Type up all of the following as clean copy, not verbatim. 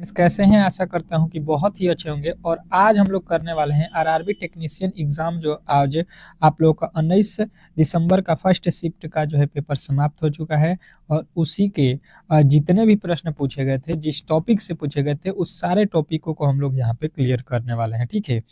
Friends, कैसे हैं? आशा करता हूं कि बहुत ही अच्छे होंगे। और आज हम लोग करने वाले हैं आरआरबी टेक्नीशियन एग्जाम, जो आज आप लोगों का 19 दिसंबर का फर्स्ट शिफ्ट का जो है पेपर समाप्त हो चुका है। और उसी के जितने भी प्रश्न पूछे गए थे, जिस टॉपिक से पूछे गए थे, उस सारे टॉपिकों को हम लोग यहाँ पे क्लियर करने वाले हैं। ठीक है,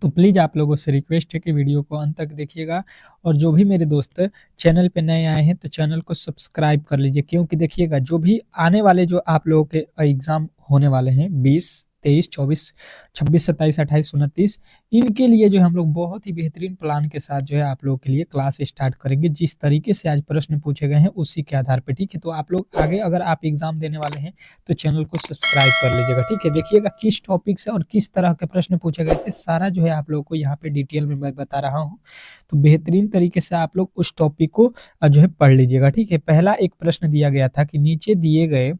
तो प्लीज़ आप लोगों से रिक्वेस्ट है कि वीडियो को अंत तक देखिएगा। और जो भी मेरे दोस्त चैनल पे नए आए हैं तो चैनल को सब्सक्राइब कर लीजिए, क्योंकि देखिएगा जो भी आने वाले जो आप लोगों के एग्जाम होने वाले हैं 20, 23, 24, 26, 27, 28, 29, इनके लिए जो हम लोग बहुत ही बेहतरीन प्लान के साथ जो है आप लोगों के लिए क्लास स्टार्ट करेंगे। जिस तरीके से आज प्रश्न पूछे गए हैं उसी के आधार पर। ठीक है, तो आप लोग आगे अगर आप एग्जाम देने वाले हैं तो चैनल को सब्सक्राइब कर लीजिएगा। ठीक है, देखिएगा किस टॉपिक से और किस तरह के प्रश्न पूछे गए थे, सारा जो है आप लोगों को यहाँ पे डिटेल में मैं बता रहा हूँ। तो बेहतरीन तरीके से आप लोग उस टॉपिक को जो है पढ़ लीजिएगा। ठीक है, पहला एक प्रश्न दिया गया था कि नीचे दिए गए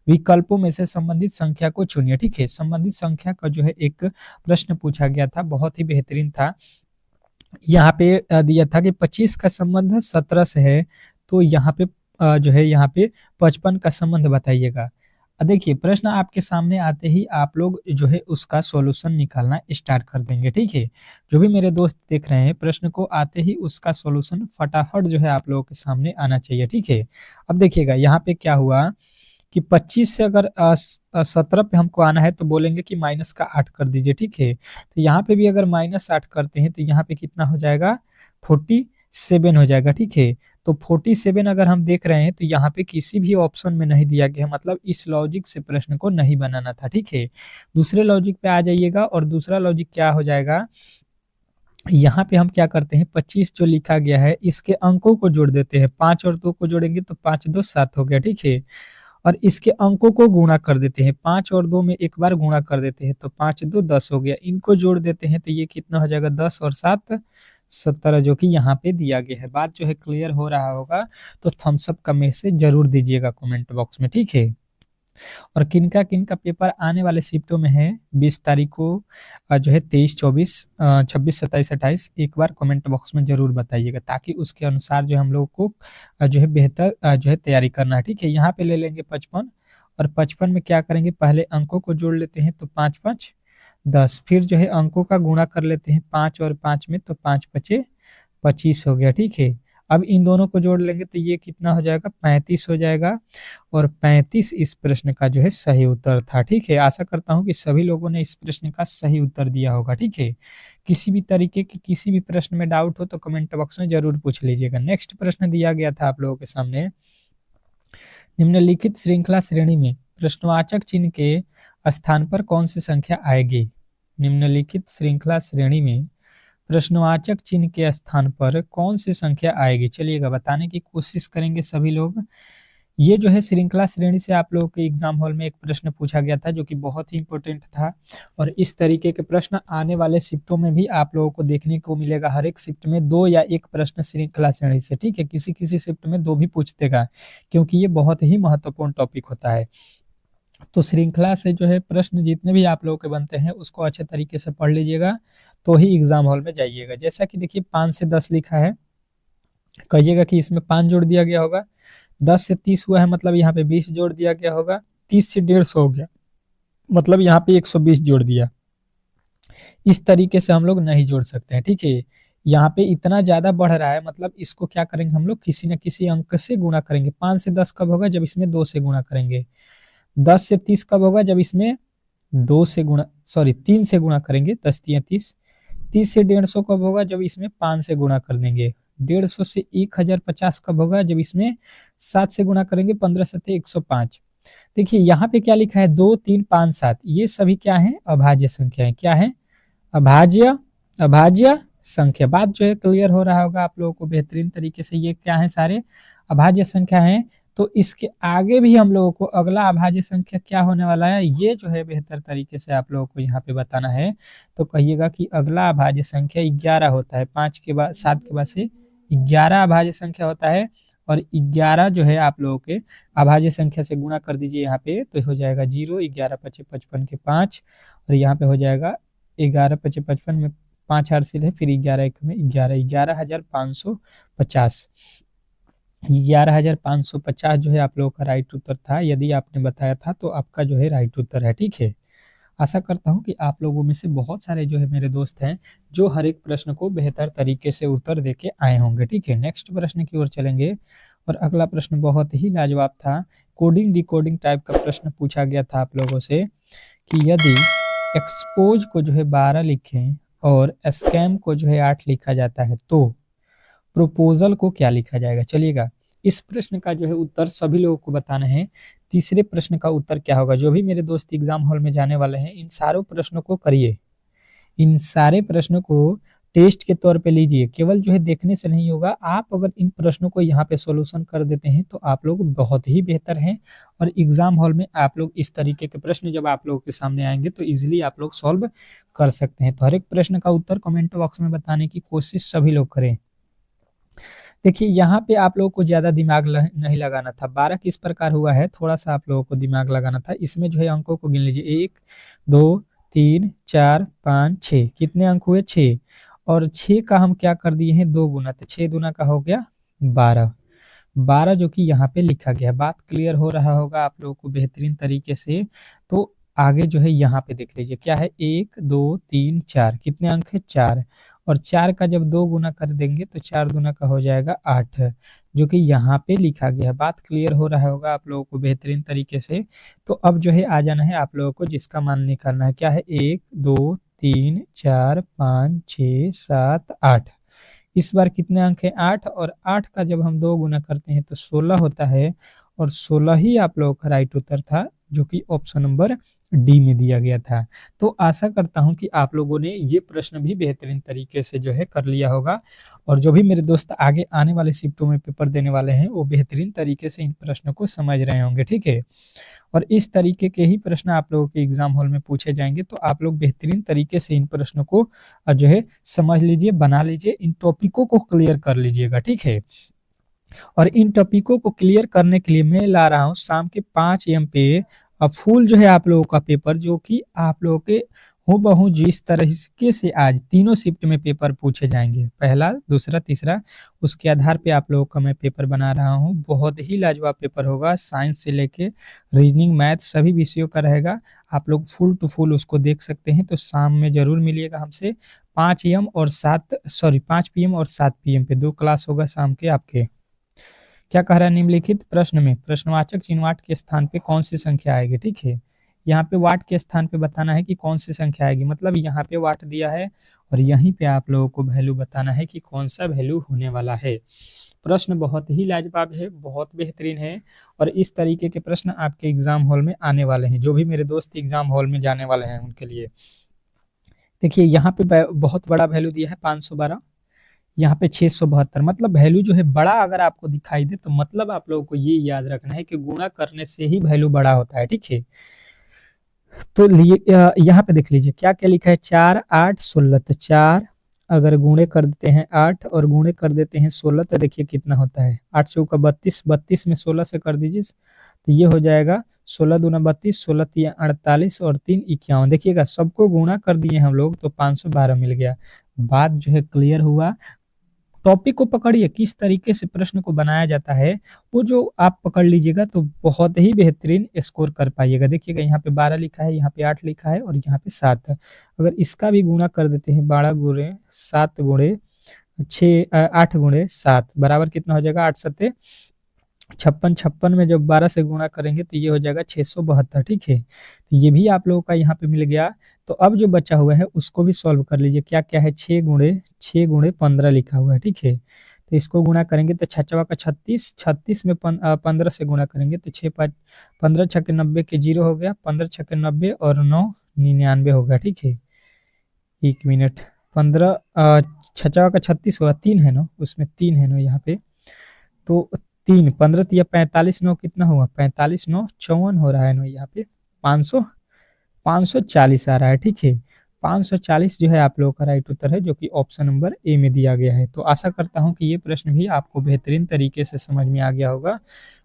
विकल्पों में से संबंधित संख्या को चुनिए। ठीक है, संबंधित संख्या का जो है एक प्रश्न पूछा गया था, बहुत ही बेहतरीन था। यहाँ पे दिया था कि 25 का संबंध 17 से है, तो यहाँ पे जो है यहाँ पे 55 का संबंध बताइएगा। देखिए, प्रश्न आपके सामने आते ही आप लोग जो है उसका सॉल्यूशन निकालना स्टार्ट कर देंगे। ठीक है, जो भी मेरे दोस्त देख रहे हैं, प्रश्न को आते ही उसका सॉल्यूशन फटाफट जो है आप लोगों के सामने आना चाहिए। ठीक है, अब देखिएगा यहाँ पे क्या हुआ कि 25 से अगर 17 पे हमको आना है तो बोलेंगे कि माइनस का 8 कर दीजिए। ठीक है, तो यहाँ पे भी अगर -8 करते हैं तो यहाँ पे कितना हो जाएगा, 47 हो जाएगा। ठीक है, तो 47 अगर हम देख रहे हैं तो यहाँ पे किसी भी ऑप्शन में नहीं दिया गया, मतलब इस लॉजिक से प्रश्न को नहीं बनाना था। ठीक है, दूसरे लॉजिक पे आ जाइएगा। और दूसरा लॉजिक क्या हो जाएगा, यहाँ पे हम क्या करते हैं, 25 जो लिखा गया है इसके अंकों को जोड़ देते हैं। 5 और 2 को जोड़ेंगे तो 5 2 7 हो गया। ठीक है, और इसके अंकों को गुणा कर देते हैं। 5 और 2 में एक बार गुणा कर देते हैं तो 5 2 10 हो गया। इनको जोड़ देते हैं तो ये कितना हो जाएगा, 10 और 7 17, जो कि यहाँ पे दिया गया है। बात जो है क्लियर हो रहा होगा तो थम्स अप का मैसेज जरूर दीजिएगा कमेंट बॉक्स में। ठीक है, और किनका किनका पेपर आने वाले शिफ्टों में है 20 तारीख को, जो है 23, 24, 26, 27, 28, एक बार कमेंट बॉक्स में जरूर बताइएगा, ताकि उसके अनुसार जो हम लोग को जो है बेहतर जो है तैयारी करना है। ठीक है, यहाँ पे ले लेंगे 55, और 55 में क्या करेंगे, पहले अंकों को जोड़ लेते हैं तो 5 5 10, फिर जो है अंकों का गुणा कर लेते हैं 5 और 5 में, तो 5 5 25 हो गया। ठीक है, अब इन दोनों को जोड़ लेंगे तो ये कितना हो जाएगा, 35 हो जाएगा। और 35 इस प्रश्न का जो है सही उत्तर था। ठीक है, आशा करता हूँ कि सभी लोगों ने इस प्रश्न का सही उत्तर दिया होगा। ठीक है, किसी भी तरीके के किसी भी प्रश्न में डाउट हो तो कमेंट बॉक्स में जरूर पूछ लीजिएगा। नेक्स्ट प्रश्न दिया गया था आप लोगों के सामने, निम्नलिखित श्रृंखला श्रेणी में प्रश्नवाचक चिन्ह के स्थान पर कौन सी संख्या आएगी। निम्नलिखित श्रृंखला श्रेणी में प्रश्नवाचक चिन्ह के स्थान पर कौन सी संख्या आएगी, चलिएगा बताने की कोशिश करेंगे सभी लोग। ये जो है श्रृंखला श्रेणी से आप लोगों के एग्जाम हॉल में एक प्रश्न पूछा गया था, जो कि बहुत ही इंपॉर्टेंट था। और इस तरीके के प्रश्न आने वाले शिफ्टों में भी आप लोगों को देखने को मिलेगा। हर एक शिफ्ट में 2 या 1 प्रश्न श्रृंखला श्रेणी से। ठीक है, किसी किसी शिफ्ट में 2 भी पूछ देगा, क्योंकि ये बहुत ही महत्वपूर्ण टॉपिक होता है। तो श्रृंखला से जो है प्रश्न जितने भी आप लोगों के बनते हैं उसको अच्छे तरीके से पढ़ लीजिएगा, तो ही एग्जाम हॉल में जाइएगा। जैसा कि देखिए 5 से 10 लिखा है, कहिएगा कि इसमें 5 जोड़ दिया गया होगा। 10 से 30 हुआ है, मतलब यहाँ पे 20 जोड़ दिया गया होगा। 30 से 150 हो गया, मतलब यहाँ पे 120 जोड़ दिया। इस तरीके से हम लोग नहीं जोड़ सकते हैं। ठीक है, यहाँ पे इतना ज्यादा बढ़ रहा है, मतलब इसको क्या करेंगे हम लोग, किसी न किसी अंक से गुणा करेंगे। 5 से 10 कब होगा, जब इसमें 2 से गुणा करेंगे। 10 से 30 कब होगा, जब इसमें 3 से गुणा करेंगे। 10 तिया 30। 30 से 150 कब होगा, जब इसमें 5 से गुणा कर देंगे। 150 से 1050 कब होगा, जब इसमें 7 से गुणा करेंगे। 15 7 105। देखिए यहाँ पे क्या लिखा है, 2 3 5 7, ये सभी क्या है, अभाज्य संख्या है। क्या है, अभाज्य अभाज्य संख्या। बात जो है क्लियर हो रहा होगा आप लोगों को बेहतरीन तरीके से। ये क्या है, सारे अभाज्य संख्या है। तो इसके आगे भी हम लोगों को अगला अभाज्य संख्या क्या होने वाला है, ये जो है बेहतर तरीके से आप लोगों को यहाँ पे बताना है। तो कहिएगा कि अगला अभाज्य संख्या 11 होता है। 5 के बाद 7 के बाद से 11 अभाज्य संख्या होता है। और 11 जो है आप लोगों के अभाज्य संख्या से गुणा कर दीजिए यहाँ पे, तो हो जाएगा 0। 11 पचे 55 के 5, और यहाँ पे हो जाएगा 11 पचे 55 में 5 हारसिल है, फिर 11 1 में 11, 11,550। 11,550 जो है आप लोगों का राइट उत्तर था। यदि आपने बताया था तो आपका जो है राइट उत्तर है, ठीक है। आशा करता हूँ कि आप लोगों में से बहुत सारे जो है मेरे दोस्त हैं जो हर एक प्रश्न को बेहतर तरीके से उत्तर देके आए होंगे, ठीक है। नेक्स्ट प्रश्न की ओर चलेंगे और अगला प्रश्न बहुत ही लाजवाब था। कोडिंग डिकोडिंग टाइप का प्रश्न पूछा गया था आप लोगों से कि यदि एक्सपोज को जो है 12 लिखें और स्कैम को जो है 8 लिखा जाता है तो प्रोपोजल को क्या लिखा जाएगा। चलिएगा, इस प्रश्न का जो है उत्तर सभी लोगों को बताना है। तीसरे प्रश्न का उत्तर क्या होगा। जो भी मेरे दोस्त एग्जाम हॉल में जाने वाले हैं इन सारों प्रश्नों को करिए, इन सारे प्रश्नों को टेस्ट के तौर पे लीजिए। केवल जो है देखने से नहीं होगा, आप अगर इन प्रश्नों को यहाँ पे सॉल्यूशन कर देते हैं तो आप लोग बहुत ही बेहतर हैं। और एग्जाम हॉल में आप लोग इस तरीके के प्रश्न जब आप लोगों के सामने आएंगे तो इजीली आप लोग सॉल्व कर सकते हैं। तो हर एक प्रश्न का उत्तर कमेंट बॉक्स में बताने की कोशिश सभी लोग करें। देखिए, यहाँ पे आप लोगों को ज्यादा दिमाग नहीं लगाना था। 12 किस प्रकार हुआ है, थोड़ा सा आप लोगों को दिमाग लगाना था। इसमें जो है अंकों को गिन लीजिए, 1 2 3 4 5 6। कितने अंक हुए, 6। और 6 का हम क्या कर दिए हैं, 2 गुना, तो 6 दूना का हो गया 12। 12 जो कि यहाँ पे लिखा गया है। बात क्लियर हो रहा होगा आप लोगों को बेहतरीन तरीके से। तो आगे जो है यहाँ पे देख लीजिए क्या है, 1 2 3 4। कितने अंक है, 4। और 4 का जब 2 गुना कर देंगे तो 4 दूना का हो जाएगा 8, जो कि यहाँ पे लिखा गया है। बात क्लियर हो रहा होगा आप लोगों को बेहतरीन तरीके से। तो अब जो है आ जाना है आप लोगों को जिसका मान निकालना है। क्या है, 1 2 3 4 5 6 7 8। इस बार कितने अंक है, 8। और 8 का जब हम 2 गुना करते हैं तो 16 होता है। और 16 ही आप लोगों का राइट उत्तर था, जो कि ऑप्शन नंबर डी में दिया गया था। तो आशा करता हूं कि आप लोगों ने ये प्रश्न भी बेहतरीन तरीके से जो है कर लिया होगा। और जो भी मेरे दोस्त आगे आने वाले शिफ्टों में पेपर देने वाले हैं वो बेहतरीन तरीके से इन प्रश्नों को समझ रहे होंगे, ठीक है। और इस तरीके के ही प्रश्न आप लोगों के एग्जाम हॉल में पूछे जाएंगे, तो आप लोग बेहतरीन तरीके से इन प्रश्नों को जो है समझ लीजिए, बना लीजिए, इन टॉपिकों को क्लियर कर लीजिएगा, ठीक है। और इन टॉपिकों को क्लियर करने के लिए मैं ला रहा हूँ शाम के 5 AM पे अब फुल जो है आप लोगों का पेपर, जो कि आप लोगों के हूबहू जिस तरीके से आज तीनों शिफ्ट में पेपर पूछे जाएंगे, पहला दूसरा तीसरा, उसके आधार पे आप लोगों का मैं पेपर बना रहा हूँ। बहुत ही लाजवाब पेपर होगा, साइंस से लेके रीजनिंग मैथ सभी विषयों का रहेगा। आप लोग फुल टू फुल उसको देख सकते हैं। तो शाम में जरूर मिलिएगा हमसे 5 AM और 5 PM और 7 PM पे 2 क्लास होगा शाम के आपके। क्या कह रहा है, निम्नलिखित प्रश्न में प्रश्नवाचक चिन्ह वाट के स्थान पे कौन सी संख्या आएगी, ठीक है। यहाँ पे वाट के स्थान पे बताना है कि कौन सी संख्या आएगी, मतलब यहाँ पे वाट दिया है और यहीं पे आप लोगों को वैल्यू बताना है कि कौन सा वैल्यू होने वाला है। प्रश्न बहुत ही लाजवाब है, बहुत बेहतरीन है। और इस तरीके के प्रश्न आपके एग्जाम हॉल में आने वाले हैं। जो भी मेरे दोस्त एग्जाम हॉल में जाने वाले हैं उनके लिए देखिए, यहाँ पे बहुत बड़ा वैल्यू दिया है 512, यहाँ पे 672। मतलब वैल्यू जो है बड़ा अगर आपको दिखाई दे तो मतलब आप लोगों को ये याद रखना है कि गुणा करने से ही वैल्यू बड़ा होता है, ठीक है। तो यहाँ पे देख लीजिए क्या क्या लिखा है, 4 8 16। तो 4 अगर गुणे कर देते हैं 8 और गुणे कर देते हैं 16 तो देखिए कितना होता है, 8 चौका 32, 32 में 16 से कर दीजिए तो ये हो जाएगा 16 दूना 32, 16 तिया 48 और 3 51। देखिएगा सबको गुणा कर दिए हम लोग तो 512 मिल गया। बात जो है क्लियर हुआ। टॉपिक को पकड़िए, किस तरीके से प्रश्न को बनाया जाता है वो जो आप पकड़ लीजिएगा तो बहुत ही बेहतरीन स्कोर कर पाइएगा। देखिएगा यहाँ पे 12 लिखा है, यहाँ पे 8 लिखा है और यहाँ पे 7 है। अगर इसका भी गुणा कर देते हैं 12 गुणे 7 गुणे 8 गुणे 7 बराबर कितना हो जाएगा, 8 सत्ते 56, 56 में जब 12 से गुणा करेंगे तो ये हो जाएगा 672, ठीक है। तो ये भी आप लोगों का यहाँ पे मिल गया। तो अब जो बचा हुआ है उसको भी सॉल्व कर लीजिए। क्या क्या है, 6 गुणे 15 लिखा हुआ है, ठीक है। तो इसको गुणा करेंगे तो 6 का 36, 36 में 15 से गुणा करेंगे तो 6 5 15 छक्के 90 के 0 हो गया, 15 छक्के 90 और 9 99 हो गया, ठीक है। 1 मिनट, 15 6 का 36 होगा, 3 है ना उसमें, 3 है ना यहाँ पे। तो 3 15 तिया 45, 9 कितना हुआ, 45 9 54 हो रहा है ना यहाँ पे। 500 540 आ रहा है, ठीक है। 540 जो है आप लोगों का राइट उत्तर है, जो कि ऑप्शन नंबर ए में दिया गया है। तो आशा करता हूं कि ये प्रश्न भी आपको बेहतरीन तरीके से समझ में आ गया होगा।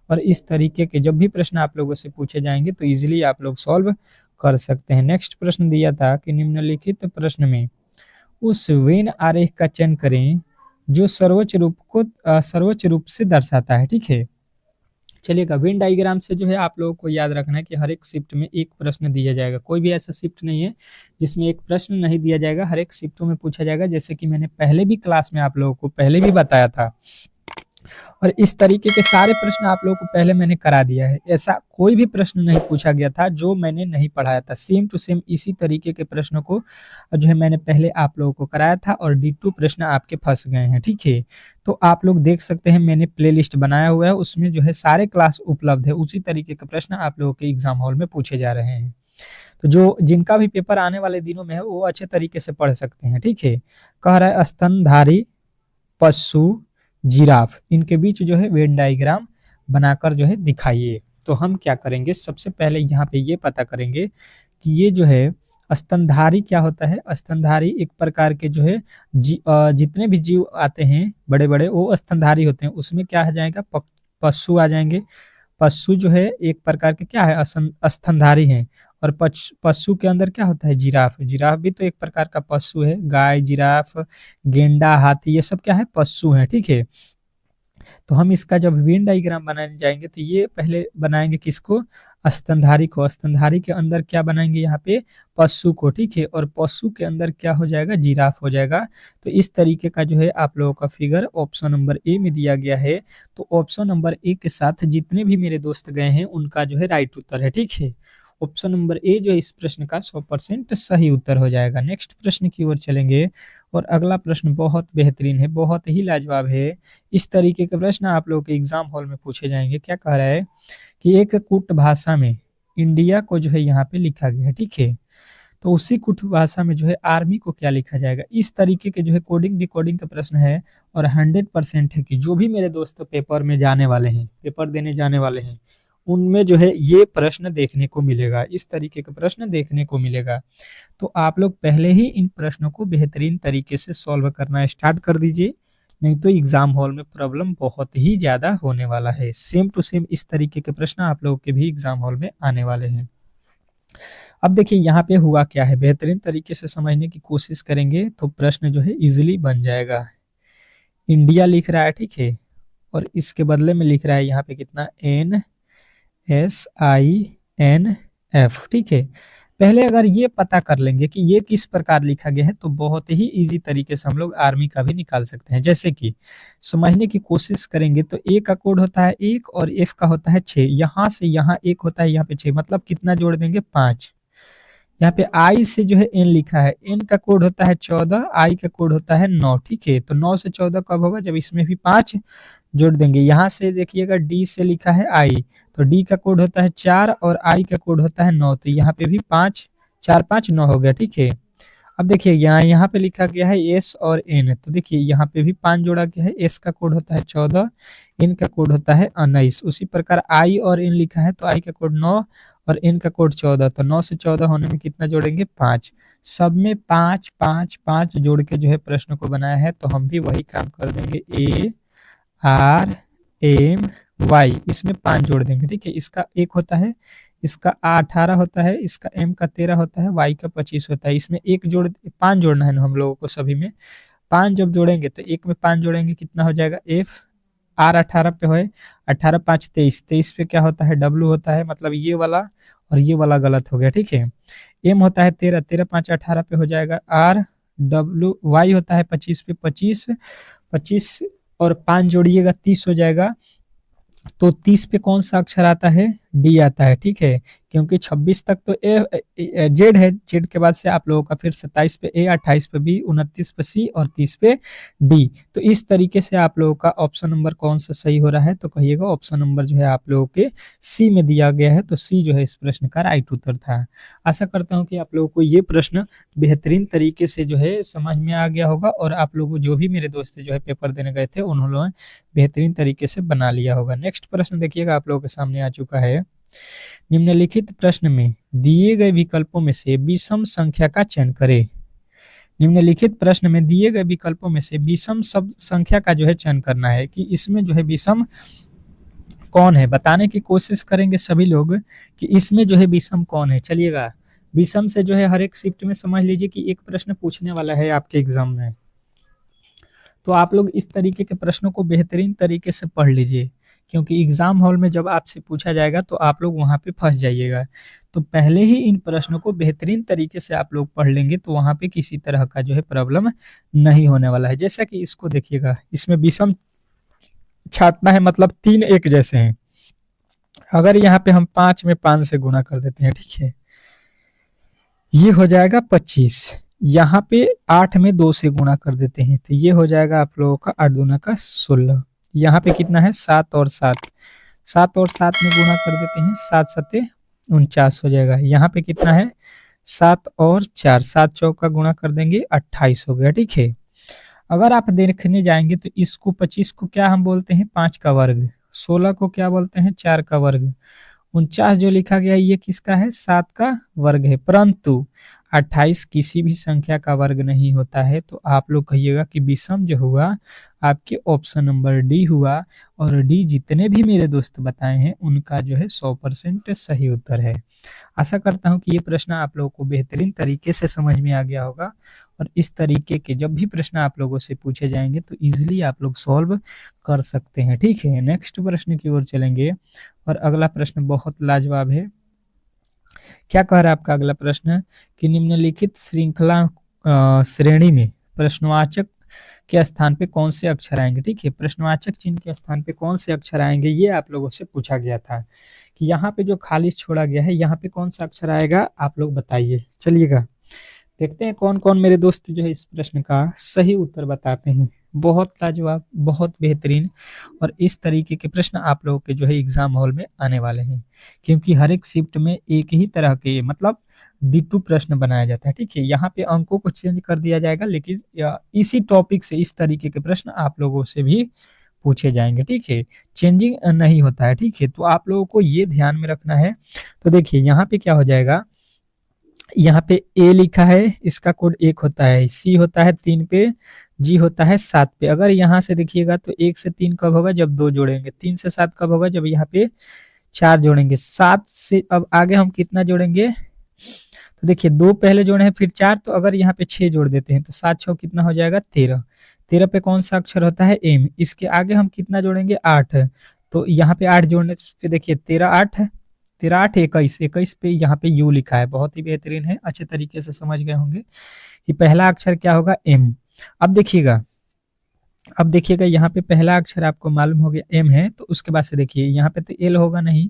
और इस तरीके के जब भी प्रश्न आप लोगों से पूछे जाएंगे तो इजीली आप लोग सॉल्व कर सकते हैं। नेक्स्ट प्रश्न दिया था कि निम्नलिखित प्रश्न में उस वेन आरेख का चयन करें जो सर्वोच्च रूप से दर्शाता है। ठीक है, चलिएगा। वेन डायग्राम से जो है आप लोगों को याद रखना है कि हर एक शिफ्ट में एक प्रश्न दिया जाएगा, कोई भी ऐसा शिफ्ट नहीं है जिसमें एक प्रश्न नहीं दिया जाएगा, हर एक शिफ्टों में पूछा जाएगा, जैसे कि मैंने पहले भी क्लास में आप लोगों को पहले भी बताया था। और इस तरीके के सारे प्रश्न आप लोगों को पहले मैंने करा दिया है, ऐसा कोई भी प्रश्न नहीं पूछा गया था जो मैंने नहीं पढ़ाया था। सेम टू सेम इसी तरीके के प्रश्नों को जो है मैंने पहले आप लोगों को कराया था और D2 प्रश्न आपके फंस गए हैं। ठीक है, तो आप लोग देख सकते हैं मैंने प्लेलिस्ट बनाया हुआ है, उसमें जो है सारे क्लास उपलब्ध है, उसी तरीके के प्रश्न आप लोगों के एग्जाम हॉल में पूछे जा रहे हैं। तो जो जिनका भी पेपर आने वाले दिनों में है वो अच्छे तरीके से पढ़ सकते हैं। ठीक है, कह रहा है स्तनधारी पशु जिराफ, इनके बीच जो है वेन डायग्राम बनाकर जो है दिखाइए। तो हम क्या करेंगे, सबसे पहले यहाँ पे ये पता करेंगे कि ये जो है स्तनधारी क्या होता है। स्तनधारी एक प्रकार के जो है जितने भी जीव आते हैं बड़े बड़े वो स्तनधारी होते हैं, उसमें क्या आ जाएगा, पशु आ जाएंगे। पशु जो है एक प्रकार के क्या है, स्तनधारी हैं। और पशु के अंदर क्या होता है, जिराफ। जिराफ भी तो एक प्रकार का पशु है, गाय, जिराफ, गेंडा, हाथी, ये सब क्या है, पशु हैं। ठीक है, तो हम इसका जब वेन डायग्राम बनाने जाएंगे तो ये पहले बनाएंगे किसको, स्तनधारी को। स्तनधारी के अंदर क्या बनाएंगे, यहाँ पे पशु को। ठीक है, और पशु के अंदर क्या हो जाएगा, जिराफ हो जाएगा। तो इस तरीके का जो है आप लोगों का फिगर ऑप्शन नंबर ए में दिया गया है। तो ऑप्शन नंबर ए के साथ जितने भी मेरे दोस्त गए हैं उनका जो है राइट उत्तर है। ठीक है, ऑप्शन नंबर ए जो इस प्रश्न का 100% सही उत्तर हो जाएगा। नेक्स्ट प्रश्न की ओर चलेंगे और अगला प्रश्न बहुत बेहतरीन है, बहुत ही लाजवाब है। इस तरीके के प्रश्न आप लोगों के एग्जाम हॉल में पूछे जाएंगे। क्या कह रहा है कि एक कूट भाषा में इंडिया को जो है यहाँ पे लिखा गया है। ठीक है, तो उसी कुट भाषा में जो है आर्मी को क्या लिखा जाएगा। इस तरीके के जो है कोडिंग डिकोडिंग का प्रश्न है और 100% है कि जो भी मेरे दोस्त पेपर में जाने वाले हैं, पेपर देने जाने वाले हैं, उनमें जो है ये प्रश्न देखने को मिलेगा, इस तरीके का प्रश्न देखने को मिलेगा। तो आप लोग पहले ही इन प्रश्नों को बेहतरीन तरीके से सॉल्व करना स्टार्ट कर दीजिए, नहीं तो एग्जाम हॉल में प्रॉब्लम बहुत ही ज्यादा होने वाला है। सेम टू सेम इस तरीके के प्रश्न आप लोगों के भी एग्जाम हॉल में आने वाले हैं। अब देखिए यहाँ पे हुआ क्या है, बेहतरीन तरीके से समझने की कोशिश करेंगे तो प्रश्न जो है इजिली बन जाएगा। इंडिया लिख रहा है, ठीक है, और इसके बदले में लिख रहा है यहाँ पे कितना, NSINF। ठीक है, पहले अगर ये पता कर लेंगे कि ये किस प्रकार लिखा गया है तो बहुत ही इजी तरीके से हम लोग आर्मी का भी निकाल सकते हैं। जैसे कि समझने की कोशिश करेंगे तो ए का कोड होता है 1 और एफ का होता है 6, यहाँ से यहाँ 1 होता है, यहाँ पे 6, मतलब कितना जोड़ देंगे, 5। यहाँ पे आई से जो है एन लिखा है, एन का कोड होता है 14, आई का कोड होता है 9। ठीक है, तो 9 से 14 कब होगा, जब इसमें भी 5 जोड़ देंगे। यहाँ से देखिएगा डी से लिखा है आई, तो डी का कोड होता है 4 और आई का कोड होता है 9, तो यहाँ पे भी 5, 4 5 9 हो गया। ठीक है, अब देखिए यहाँ पे लिखा गया है एस और एन, तो देखिए यहाँ पे भी 5 जोड़ा गया है, एस का कोड होता है 14, एन का कोड होता है 19। उसी प्रकार आई और एन लिखा है तो आई का कोड 9 और एन का कोड 14, तो 9 से 14 होने में कितना जोड़ेंगे, 5। सब में 5 5 5 जोड़ के जो है प्रश्न को बनाया है, तो हम भी वही काम कर देंगे, ARMY, इसमें 5 जोड़ देंगे। ठीक है, इसका 1 होता है, इसका 18 होता है, इसका M का 13 होता है, Y का 25 होता है। इसमें 5 जोड़ना है ना हम लोगों को, सभी में 5 जब जोड़ेंगे तो एक में 5 जोड़ेंगे कितना हो जाएगा, F। R 18 पे है, 18 5 23, 23 पे क्या होता है, W होता है, मतलब ये वाला और ये वाला गलत हो गया। ठीक है, M होता है 13, 13 5 18 पे हो जाएगा R W, Y होता है 25 पे 25, 25 और 5 जोड़िएगा 30 हो जाएगा। तो 30 पे कौन सा अक्षर आता है, डी आता है। ठीक है, क्योंकि 26 तक तो जेड है, जेड के बाद से आप लोगों का फिर 27 पे ए, 28 पे बी, 29 पे सी और 30 पे डी। तो इस तरीके से आप लोगों का ऑप्शन नंबर कौन सा सही हो रहा है, तो कहिएगा ऑप्शन नंबर जो है आप लोगों के सी में दिया गया है, तो सी जो है इस प्रश्न का राइट उत्तर था। आशा करता हूँ कि आप लोगों को ये प्रश्न बेहतरीन तरीके से जो है समझ में आ गया होगा और आप लोगों जो भी मेरे दोस्त जो है पेपर देने गए थे उन्होंने बेहतरीन तरीके से बना लिया होगा। नेक्स्ट प्रश्न देखिएगा आप लोगों के सामने आ चुका है। निम्नलिखित प्रश्न में दिए गए विकल्पों में से विषम संख्या का चयन करें। निम्नलिखित प्रश्न में दिए गए विकल्पों में से विषम संख्या का जो है चयन करना है कि इसमें जो है विषम कौन है, बताने की कोशिश करेंगे सभी लोग कि इसमें जो है विषम कौन है। चलिएगा, विषम से जो है हर एक शिफ्ट में समझ लीजिए कि एक प्रश्न पूछने वाला है आपके एग्जाम में। तो आप लोग इस तरीके के प्रश्नों को बेहतरीन तरीके से पढ़ लीजिए, क्योंकि एग्जाम हॉल में जब आपसे पूछा जाएगा तो आप लोग वहां पे फंस जाइएगा। तो पहले ही इन प्रश्नों को बेहतरीन तरीके से आप लोग पढ़ लेंगे तो वहां पे किसी तरह का जो है प्रॉब्लम नहीं होने वाला है। जैसा कि इसको देखिएगा, इसमें विषम छाटना है, मतलब तीन एक जैसे हैं। अगर यहाँ पे हम 5 में 5 से गुणा कर देते हैं, ठीक है, ये हो जाएगा 25। यहाँ पे 8 में 2 से गुणा कर देते हैं तो ये हो जाएगा आप लोगों का 8 दूना का 16। यहाँ पे कितना है, 7 और 7, 7 और 7 में गुणा कर देते हैं, 7 सत्ते 49 हो जाएगा। यहाँ पे कितना है, 7 और 4, 7 चौक का गुणा कर देंगे 28 हो गया, ठीक है। अगर आप देखने जाएंगे तो इसको 25 को क्या हम बोलते हैं, 5 का वर्ग, 16 को क्या बोलते हैं, 4 का वर्ग, 49 जो लिखा गया ये किसका है, 7 का वर्ग है। परंतु 28 किसी भी संख्या का वर्ग नहीं होता है। तो आप लोग कहिएगा कि विषम जो हुआ आपके ऑप्शन नंबर डी हुआ, और डी जितने भी मेरे दोस्त बताए हैं उनका जो है 100% सही उत्तर है। आशा करता हूं कि ये प्रश्न आप लोगों को बेहतरीन तरीके से समझ में आ गया होगा, और इस तरीके के जब भी प्रश्न आप लोगों से पूछे जाएंगे तो इजीली आप लोग सॉल्व कर सकते हैं, ठीक है। नेक्स्ट प्रश्न की ओर चलेंगे, और अगला प्रश्न बहुत लाजवाब है। क्या कह रहा है आपका अगला प्रश्न, कि निम्नलिखित श्रृंखला श्रेणी में प्रश्नवाचक के स्थान पे कौन से अक्षर आएंगे, ठीक है। प्रश्नवाचक चिन्ह के स्थान पे कौन से अक्षर आएंगे ये आप लोगों से पूछा गया था, कि यहाँ पे जो खाली छोड़ा गया है यहाँ पे कौन सा अक्षर आएगा, आप लोग बताइए। चलिएगा देखते हैं कौन कौन मेरे दोस्त जो है इस प्रश्न का सही उत्तर बताते हैं। बहुत लाजवाब, बहुत बेहतरीन, और इस तरीके के प्रश्न आप लोगों के जो है एग्जाम हॉल में आने वाले हैं, क्योंकि हर एक शिफ्ट में एक ही तरह के मतलब D2 प्रश्न बनाया जाता है, ठीक है। यहाँ पे अंकों को चेंज कर दिया जाएगा, लेकिन इसी टॉपिक से इस तरीके के प्रश्न आप लोगों से भी पूछे जाएंगे, ठीक है। चेंजिंग नहीं होता है, ठीक है। तो आप लोगों को ये ध्यान में रखना है। तो देखिए यहाँ पे क्या हो जाएगा, यहाँ पे ए लिखा है, इसका कोड 1 होता है, सी होता है 3 पे, जी होता है 7 पे। अगर यहाँ से देखिएगा तो 1 से 3 कब होगा, जब 2 जोड़ेंगे, 3 से 7 कब होगा, जब यहाँ पे 4 जोड़ेंगे, 7 से अब आगे हम कितना जोड़ेंगे, तो देखिए 2 पहले जोड़े हैं फिर 4, तो अगर यहाँ पे 6 जोड़ देते हैं तो 7 6 कितना हो जाएगा, 13। 13 पे कौन सा अक्षर होता है, एम। इसके आगे हम कितना जोड़ेंगे, 8, तो यहाँ पे 8 जोड़ने पे देखिए 13 8, 13 8 21, 21 पे यहाँ पे यू लिखा है। बहुत ही बेहतरीन है, अच्छे तरीके से समझ गए होंगे कि पहला अक्षर क्या होगा, एम। अब देखिएगा यहाँ पे पहला अक्षर आपको मालूम हो गया एम है, तो उसके बाद से देखिए यहाँ पे तो एल होगा नहीं,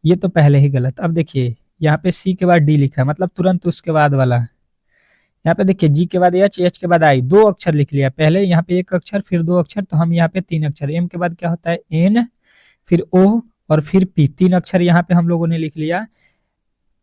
ये तो पहले ही गलत। अब देखिए यहाँ पे सी के बाद डी लिखा है, मतलब तुरंत उसके बाद वाला। यहाँ पे देखिए जी के बाद एच, एच के बाद आई, 2 अक्षर लिख लिया, पहले यहाँ पे 1 अक्षर फिर 2 अक्षर, तो हम यहाँ पे 3 अक्षर। एम के बाद क्या होता है, एन, फिर ओ, और फिर पी, 3 अक्षर यहाँ पे हम लोगों ने लिख लिया,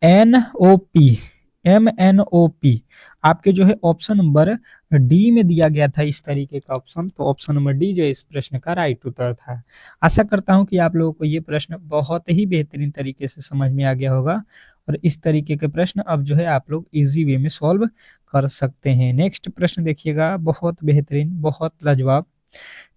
N O P, M N O P. आपके जो है ऑप्शन नंबर डी में दिया गया था इस तरीके का ऑप्शन, तो ऑप्शन नंबर डी जो है इस प्रश्न का राइट उत्तर था। आशा करता हूं कि आप लोगों को ये प्रश्न बहुत ही बेहतरीन तरीके से समझ में आ गया होगा, और इस तरीके के प्रश्न अब जो है आप लोग इजी वे में सॉल्व कर सकते हैं। नेक्स्ट प्रश्न देखिएगा, बहुत बेहतरीन, बहुत लाजवाब।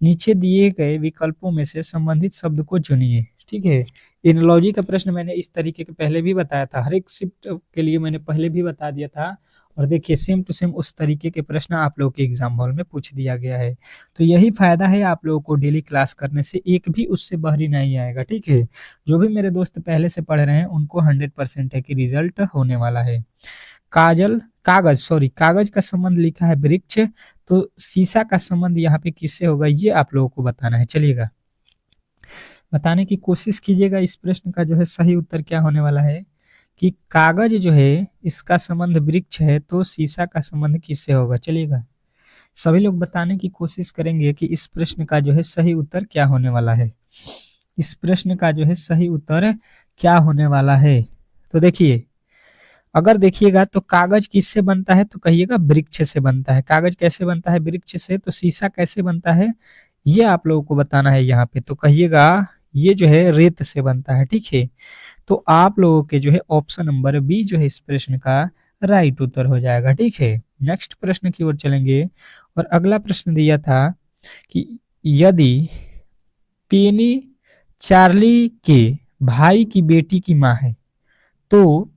नीचे दिए गए विकल्पों में से संबंधित शब्द को चुनिए, ठीक है। एनालॉजी का प्रश्न मैंने इस तरीके के पहले भी बताया था, हर एक शिफ्ट के लिए मैंने पहले भी बता दिया था, और देखिए सेम टू सेम उस तरीके के प्रश्न आप लोगों के एग्जाम हॉल में पूछ दिया गया है। तो यही फायदा है आप लोगों को डेली क्लास करने से, एक भी उससे बाहरी नहीं आएगा, ठीक है। जो भी मेरे दोस्त पहले से पढ़ रहे हैं उनको 100% है कि रिजल्ट होने वाला है। कागज का संबंध लिखा है वृक्ष, तो शीशा का संबंध यहाँ पे किससे होगा ये आप लोगों को बताना है। चलिएगा बताने की कोशिश कीजिएगा, इस प्रश्न का जो है सही उत्तर क्या होने वाला है, कि कागज जो है इसका संबंध वृक्ष है, तो शीशा का संबंध किससे होगा। चलिएगा सभी लोग बताने की कोशिश करेंगे कि इस प्रश्न का जो है सही उत्तर क्या होने वाला है, इस प्रश्न का जो है सही उत्तर क्या होने वाला है। तो देखिए अगर देखिएगा तो कागज किससे बनता है, तो कहिएगा वृक्ष से बनता है। कागज कैसे बनता है, वृक्ष से। तो शीशा कैसे बनता है ये आप लोगों को बताना है यहाँ पे, तो कहिएगा ये जो है रेत से बनता है, ठीक है। तो आप लोगों के जो है ऑप्शन नंबर बी जो है इस प्रश्न का राइट उत्तर हो जाएगा, ठीक है। नेक्स्ट प्रश्न की ओर चलेंगे, और अगला प्रश्न दिया था कि यदि पेनी चार्ली के भाई की बेटी की माँ है, तो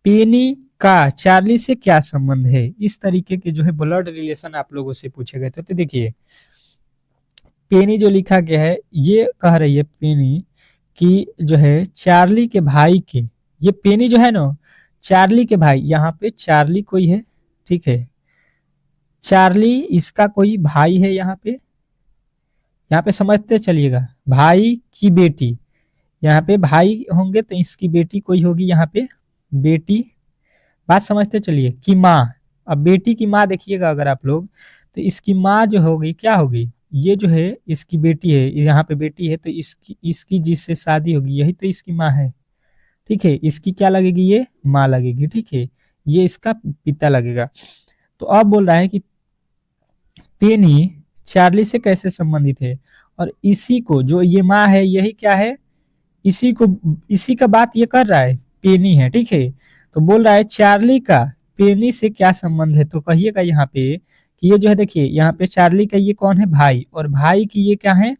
पेनी का चार्ली से क्या संबंध है? इस तरीके के जो है ब्लड रिलेशन आप लोगों से पूछे गए थे। तो देखिए पेनी जो लिखा गया है ये कह रही है पेनी कि जो है चार्ली के भाई के, ये पेनी जो है ना चार्ली के भाई, यहाँ पे चार्ली कोई है, ठीक है, चार्ली इसका कोई भाई है, यहाँ पे समझते चलिएगा, भाई की बेटी, यहाँ पे भाई होंगे तो इसकी बेटी कोई होगी, यहाँ पे बेटी, बात समझते चलिए, की माँ। अब बेटी की माँ देखिएगा अगर आप लोग, तो इसकी माँ जो होगी क्या होगी, ये जो है इसकी बेटी है, यहाँ पे बेटी है, तो इसकी इसकी जिससे शादी होगी यही तो इसकी माँ है, ठीक है, इसकी क्या लगेगी, ये माँ लगेगी, ठीक है, ये इसका पिता लगेगा। तो अब बोल रहा है कि पेनी चार्ली से कैसे संबंधित है, और इसी को जो ये माँ है यही क्या है, इसी को, इसी का बात ये कर रहा है, पेनी है, ठीक है। तो बोल रहा है चार्ली का पेनी से क्या संबंध है, तो कहिएगा यहाँ पे कि ये जो है देखिए यहाँ पे चार्ली का ये कौन है, भाई, और भाई की ये क्या है,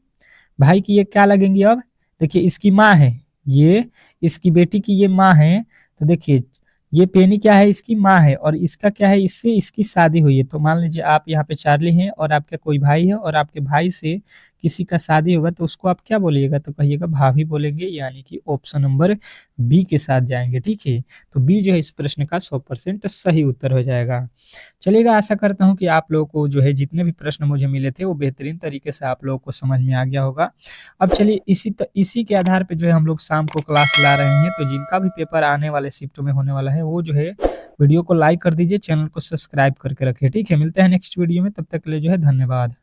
भाई की ये क्या लगेंगी, अब देखिए इसकी माँ है, ये इसकी बेटी की ये माँ है, तो देखिए ये पेनी क्या है, इसकी माँ है, और इसका क्या है, इससे इसकी शादी हुई है। तो मान लीजिए आप यहाँ पे चार्ली हैं और आपका कोई भाई है और आपके भाई से किसी का शादी होगा तो उसको आप क्या बोलिएगा, तो कहिएगा भाभी बोलेंगे, यानी कि ऑप्शन नंबर बी के साथ जाएंगे, ठीक है। तो बी जो है इस प्रश्न का 100% सही उत्तर हो जाएगा। चलिएगा, आशा करता हूँ कि आप लोगों को जो है जितने भी प्रश्न मुझे मिले थे वो बेहतरीन तरीके से आप लोगों को समझ में आ गया होगा। अब चलिए इसी के आधार पे जो है हम लोग शाम को क्लास ला रहे हैं, तो जिनका भी पेपर आने वाले शिफ्ट में होने वाला है वो जो है वीडियो को लाइक कर दीजिए, चैनल को सब्सक्राइब करके रखिए, ठीक है। मिलते हैं नेक्स्ट वीडियो में, तब तक के लिए जो है धन्यवाद।